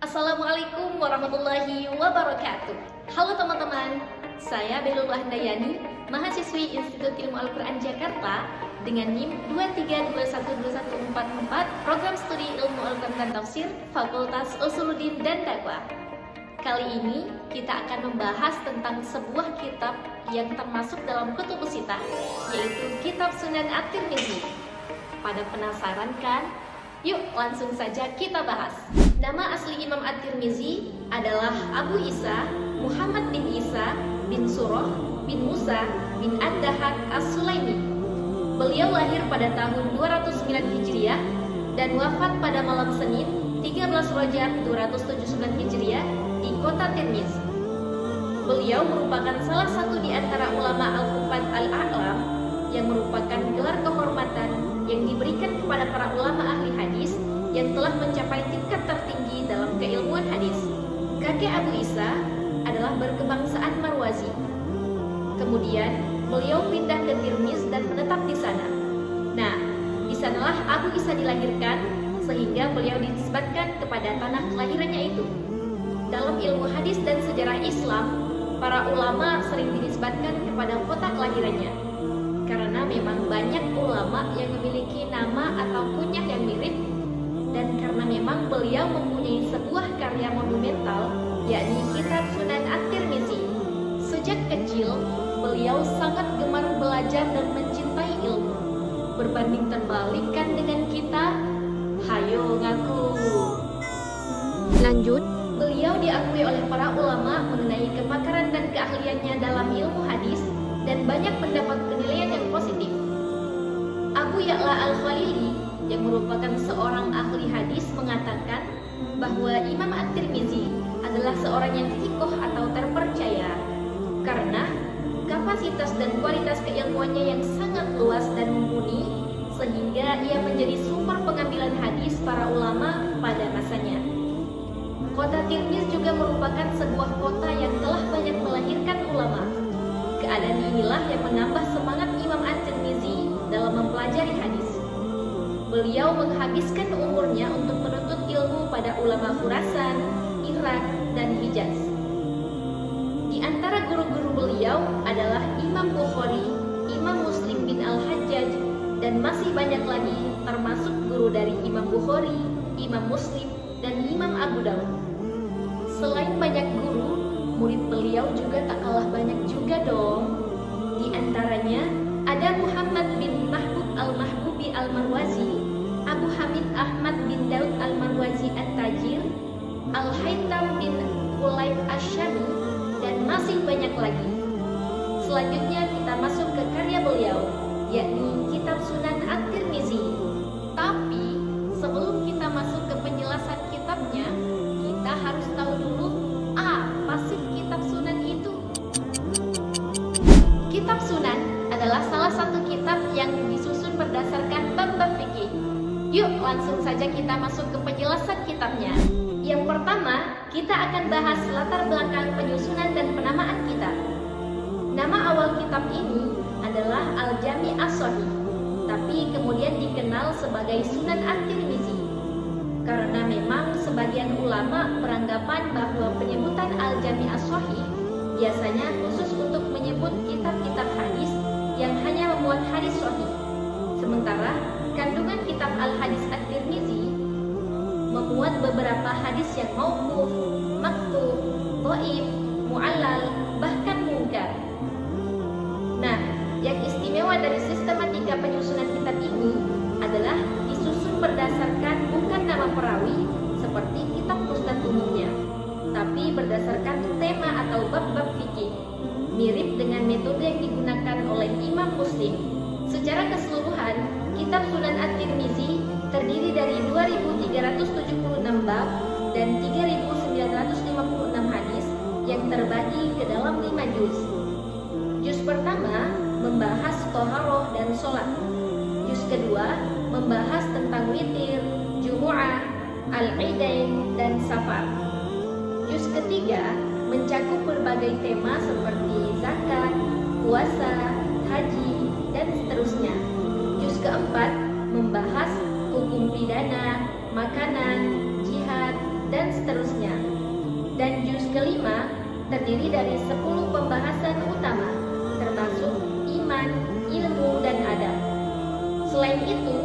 Assalamualaikum warahmatullahi wabarakatuh. Halo teman-teman, saya Belullah Handayani, mahasiswi Institut Ilmu Al-Quran Jakarta dengan NIM 23212144, program studi Ilmu Al-Quran dan Tafsir, Fakultas Usuluddin dan Dakwah. Kali ini kita akan membahas tentang sebuah kitab yang termasuk dalam Kutubus Sittah, yaitu Kitab Sunan At-Tirmizi. Pada penasaran kan? Yuk langsung saja kita bahas. Nama asli Imam At-Tirmizi adalah Abu Isa Muhammad bin Isa bin Surah bin Musa bin Ad-Dahak As-Sulaimi. Beliau lahir pada tahun 209 Hijriah dan wafat pada malam Senin 13 Rajab 279 Hijriah di kota Tirmiz. Beliau merupakan salah satu di antara ulama Al-Hufadz Al-A'lam yang merupakan gelar kehormatan yang diberikan kepada para ulama ahli hadis yang telah mencapai tingkat tertinggi dalam keilmuan hadis. Kakek Abu Isa adalah berkebangsaan Marwazi. Kemudian beliau pindah ke Tirmiz dan menetap di sana. Nah, di sanalah Abu Isa dilahirkan sehingga beliau dinisbatkan kepada tanah kelahirannya itu. Dalam ilmu hadis dan sejarah Islam, para ulama sering dinisbatkan kepada kota kelahirannya. Karena memang banyak ulama yang memiliki nama atau kunyah yang mirip, dan karena memang beliau mempunyai sebuah karya monumental, yakni Kitab Sunan At-Tirmizi. Sejak kecil, beliau sangat gemar belajar dan mencintai ilmu. Berbanding terbalik kan dengan kita? Hayo ngaku. Lanjut. Beliau diakui oleh para ulama mengenai kepakaran dan keahliannya dalam ilmu hadis dan banyak mendapat penilaian yang positif. Abu Ya'la Al-Khalili yang merupakan seorang ahli hadis mengatakan bahwa Imam At-Tirmizi adalah seorang yang thiqah atau terpercaya karena kapasitas dan kualitas keilmuannya yang sangat luas dan mumpuni, sehingga ia menjadi sumber pengambilan hadis para ulama pada masanya. Kota Tirmiz juga merupakan sebuah kota yang telah banyak melahirkan ulama. Keadaan inilah yang menambah semangat Imam At-Tirmizi dalam mempelajari hadis. Beliau menghabiskan umurnya untuk menuntut ilmu pada ulama Khurasan, Irak, dan Hijaz. Di antara guru-guru beliau adalah Imam Bukhari, Imam Muslim bin Al-Hajjaj, dan masih banyak lagi termasuk guru dari Imam Bukhari, Imam Muslim, dan Imam Abu Dawud. Selain banyak guru, murid beliau juga tak kalah banyak juga dong. Di antaranya ada Muhammad bin Mahbub Al-Mahbubi Al-Marwazi, Abu Hamid Ahmad bin Daud Al-Marwazi At-Tajir, Al-Haytham bin Kulayb Asy-Syami, dan masih banyak lagi. Selanjutnya kita masuk ke karya beliau, yakni Kitab Sunan At-Tirmizi. Tapi sebelum kita masuk ke penjelasan kitabnya, kita harus tahu dulu apa sih Kitab Sunan itu. Kitab Sunan adalah salah satu kitab yang disusun berdasarkan bab-bab fikih. Yuk langsung saja kita masuk ke penjelasan kitabnya. Yang pertama, kita akan bahas latar belakang penyusunan dan penamaan kitab. Nama awal kitab ini adalah Al-Jami' As-Shahih, tapi kemudian dikenal sebagai Sunan At-Tirmizi. Karena memang sebagian ulama beranggapan bahwa penyebutan Al-Jami' As-Shahih biasanya khusus untuk menyebut kitab-kitab hadis yang hanya memuat hadis sahih. Sementara kandungan kitab Al-Hadis At-Tirmizi memuat beberapa hadis yang mauquf, maktub, dhaif, mu'allal, bahkan munkar. Nah, yang istimewa dari sistematika penyusunan kitab ini adalah disusun berdasarkan bukan nama perawi seperti kitab mustad umumnya, tapi berdasarkan tema atau bab-bab fikih, mirip dengan metode yang digunakan oleh Imam Muslim. Secara keseluruhan, Kitab Sunan At-Tirmizi terdiri dari 2.376 bab dan 3.956 hadis yang terbagi ke dalam 5 juz. Juz pertama membahas toharoh dan sholat. Juz kedua membahas tentang witir, jumu'ah, al-idain, dan safar. Juz ketiga mencakup berbagai tema seperti zakat, puasa, haji, dan seterusnya. Juz keempat membahas hukum pidana, makanan, jihad, dan seterusnya. Dan juz kelima terdiri dari 10 pembahasan utama, termasuk iman, ilmu, dan adab. Selain itu,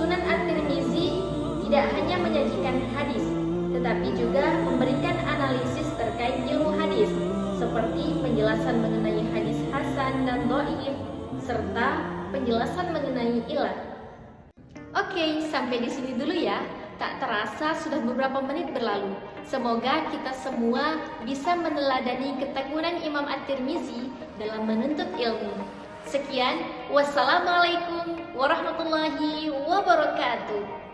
Sunan At-Tirmizi tidak hanya menyajikan hadis, tetapi juga memberikan analisis terkait ilmu hadis, seperti penjelasan mengenai hadis hasan dan dhaif, serta penjelasan mengenai ilah. Oke, sampai di sini dulu ya. Tak terasa sudah beberapa menit berlalu. Semoga kita semua bisa meneladani ketekunan Imam At-Tirmizi dalam menuntut ilmu. Sekian, wassalamualaikum warahmatullahi wabarakatuh.